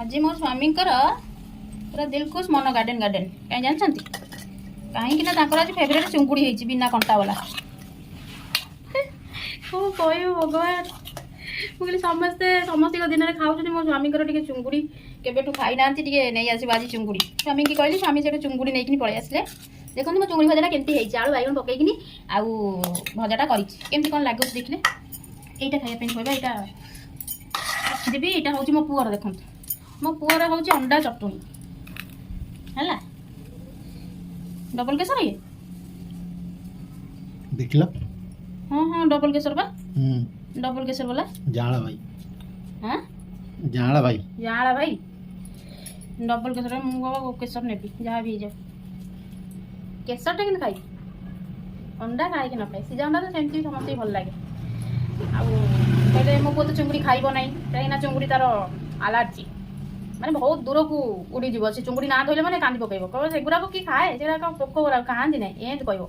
आज मो स्वामी पूरा दिलखुश मन गार्डन गार्डन कहीं जानते कहीं आज फेवरेट चुंगुड़ी होती बिना कंटा वाला कह भगवान मुझे समस्ते समस्त दिन में खाऊँ मो स्वामी टे चुंगुड़ी केबेठू खाई ना नहीं आसो आज चुंगुड़ी स्वामी की कहली स्वामी से चुंगुड़ी नहीं पलि आसले देखो मो चुंगुड़ी भजाटा केमती है आलू बैगन पकईकि आउ भजाटा करमती कौन लगे देखने यहीटा खाइए कहवा यहाँ देवी यहाँ हूँ मो पुअर देखो मो पुअर हूँ अंडा चटुणी है डबल केसर ये देख हाँ हाँ डबल केसर बा डबल केसर वाला जाला भाई हाँ जाला भाई डबल केसर मुझे केसर नेबी जहाँ भी जाओ केसर टा कि खाई अंडा खाए कि न खाए सीधा अंडा तो सेमती समस्त भल लगे आते मो पुओ तो चुंगुड़ी खाइब ना कहीं चुंगुड़ी तार आलर्जी माने बहुत दूर को उड़ी जीव से चुंगुड़ी ना धोले मैंने कांदी पकड़ कह सेगुराक कि खाए से पोक गुरा खाती ना एंत कह